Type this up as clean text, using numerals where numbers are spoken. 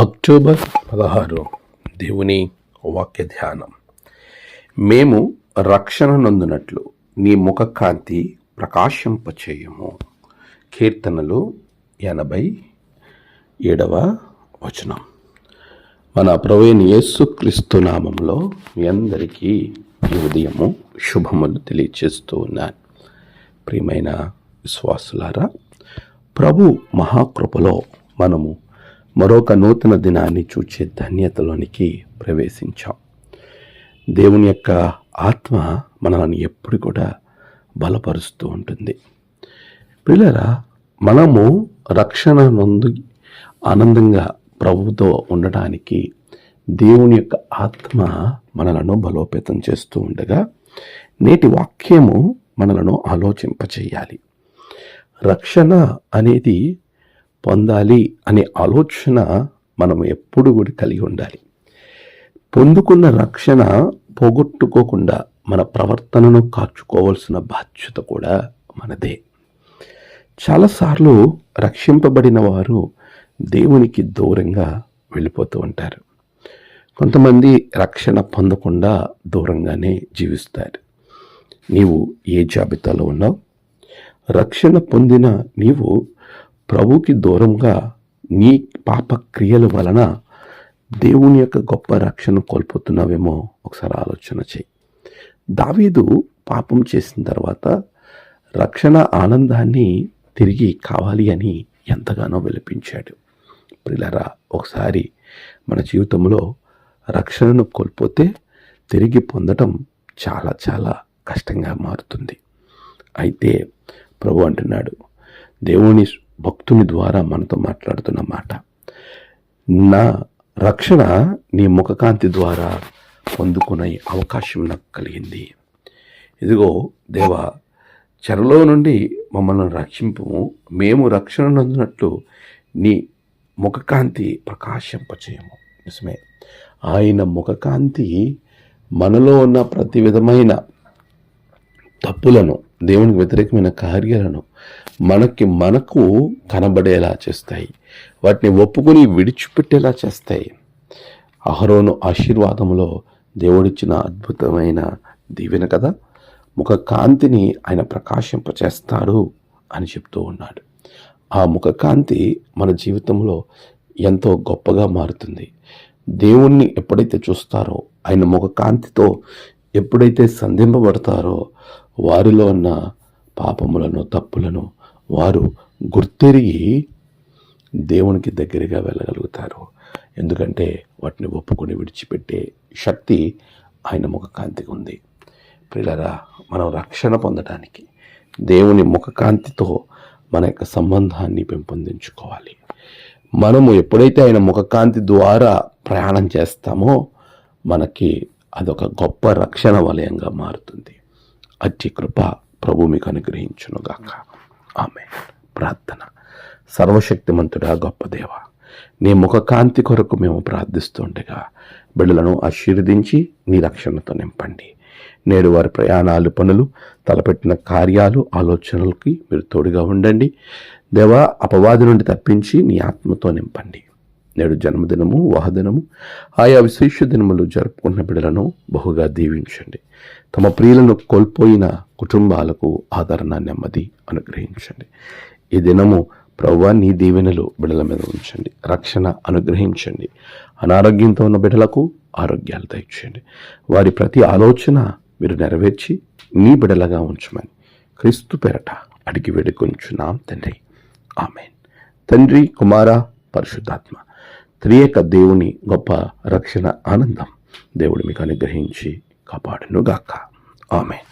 October 16 దేవుని వాక్య ధ్యానం. మేము రక్షణ నొందినట్లు నీ ముఖ కాంతి ప్రకాశింపచేయము. కీర్తనలు 87వ వచనం. మన ప్రభువైన యేసుక్రీస్తు నామంలో మీ అందరికీ ఈ ఉదయము శుభములు తెలియచేస్తూ ఉన్నాను. ప్రియమైన విశ్వాసులారా, ప్రభు మహాకృపలో మనము మరొక నూతన దినాన్ని చూచే ధన్యతలోనికి ప్రవేశించాం. దేవుని యొక్క ఆత్మ మనల్ని ఎప్పుడు కూడా బలపరుస్తూ ఉంటుంది. పిల్లరా, మనము రక్షణ నొంది ఆనందంగా ప్రభువుతో ఉండడానికి దేవుని యొక్క ఆత్మ మనలను బలోపేతం చేస్తూ ఉండగా, నేటి వాక్యము మనలను ఆలోచింపచేయాలి. రక్షణ అనేది పొందాలి అనే ఆలోచన మనం ఎప్పుడు కూడా కలిగి ఉండాలి. పొందుకున్న రక్షణ పోగొట్టుకోకుండా మన ప్రవర్తనను కాచుకోవాల్సిన బాధ్యత కూడా మనదే. చాలాసార్లు రక్షింపబడిన వారు దేవునికి దూరంగా వెళ్ళిపోతూ ఉంటారు. కొంతమంది రక్షణ పొందకుండా దూరంగానే జీవిస్తారు. నీవు ఏ జాబితాలో ఉన్నావు? రక్షణ పొందిన నీవు ప్రభుకి దూరంగా నీ పాప క్రియల వలన దేవుని యొక్క గొప్ప రక్షణ కోల్పోతున్నావేమో ఒకసారి ఆలోచన చేయి. దావీదు పాపం చేసిన తర్వాత రక్షణ ఆనందాన్ని తిరిగి కావాలి అని ఎంతగానో విలపించాడు. ప్రియులారా, ఒకసారి మన జీవితంలో రక్షణను కోల్పోతే తిరిగి పొందడం చాలా చాలా కష్టంగా మారుతుంది. అయితే ప్రభు అంటున్నాడు, దేవుని భక్తుని ద్వారా మనతో మాట్లాడుతున్న మాట, నా రక్షణ నీ ముఖకాంతి ద్వారా పొందుకునే అవకాశం నాకు కలిగింది. ఇదిగో దేవా, చెరలో నుండి మమ్మల్ని రక్షింపము, మేము రక్షణ నందునట్లు నీ ముఖకాంతి ప్రకాశింపచేయము. నిజమే, ఆయన ముఖకాంతి మనలో ఉన్న ప్రతి విధమైన తప్పులను, దేవునికి వ్యతిరేకమైన కార్యాలను మనకు కనబడేలా చేస్తాయి. వాటిని ఒప్పుకొని విడిచిపెట్టేలా చేస్తాయి. అహరోను ఆశీర్వాదంలో దేవుడిచ్చిన అద్భుతమైన దీవెన కదా, ముఖ కాంతిని ఆయన ప్రకాశింపచేస్తాడు అని చెప్తూ ఉన్నాడు. ఆ ముఖ కాంతి మన జీవితంలో ఎంతో గొప్పగా మారుతుంది. దేవుణ్ణి ఎప్పుడైతే చూస్తారో, ఆయన ముఖ కాంతితో ఎప్పుడైతే సంధింపబడతారో, వారిలో ఉన్న పాపములను, తప్పులను వారు గుర్తెరిగి దేవునికి దగ్గరగా వెళ్ళగలుగుతారు. ఎందుకంటే వాటిని ఒప్పుకొని విడిచిపెట్టే శక్తి ఆయన ముఖకాంతికి ఉంది. ప్రియులారా, మనం రక్షణ పొందడానికి దేవుని ముఖకాంతితో మన యొక్క సంబంధాన్ని పెంపొందించుకోవాలి. మనము ఎప్పుడైతే ఆయన ముఖకాంతి ద్వారా ప్రయాణం చేస్తామో మనకి అదొక గొప్ప రక్షణ వలయంగా మారుతుంది. అట్టి కృప ప్రభు మీకు అనుగ్రహించునుగాక. ఆమె ప్రార్థన. సర్వశక్తిమంతుడా, గొప్ప దేవ, నీ ముఖకాంతి కొరకు మేము ప్రార్థిస్తుండగా బిడ్డలను ఆశీర్వదించి నీ రక్షణతో నింపండి. నేడు వారి ప్రయాణాలు, పనులు, తలపెట్టిన కార్యాలు, ఆలోచనలకి మీరు తోడుగా ఉండండి. దేవా, అపవాది నుండి తప్పించి నీ ఆత్మతో నింపండి. నేడు జన్మదినము, వాహదినము, ఆయా విశేష దినములు జరుపుకున్న బిడ్డలను బహుగా దీవించండి. తమ ప్రియులను కోల్పోయిన కుటుంబాలకు ఆదరణ, నెమ్మది అనుగ్రహించండి. ఈ దినము ప్రభువా, నీ దీవెనలు బిడ్డల మీద ఉంచండి. రక్షణ అనుగ్రహించండి. అనారోగ్యంతో ఉన్న బిడ్డలకు ఆరోగ్యాలు దయచేయండి. వారి ప్రతి ఆలోచన మీరు నెరవేర్చి నీ బిడ్డలుగా ఉంచమని క్రీస్తు పేరట అడిగి వేడుకొంచున్నాం తండ్రి. ఆమేన్. తండ్రి, కుమార, పరిశుద్ధాత్మ త్రియేక దేవుని గొప్ప రక్షణ ఆనందం దేవుడు మీకు అనుగ్రహించి కాపాడునుగాక. ఆమేన్.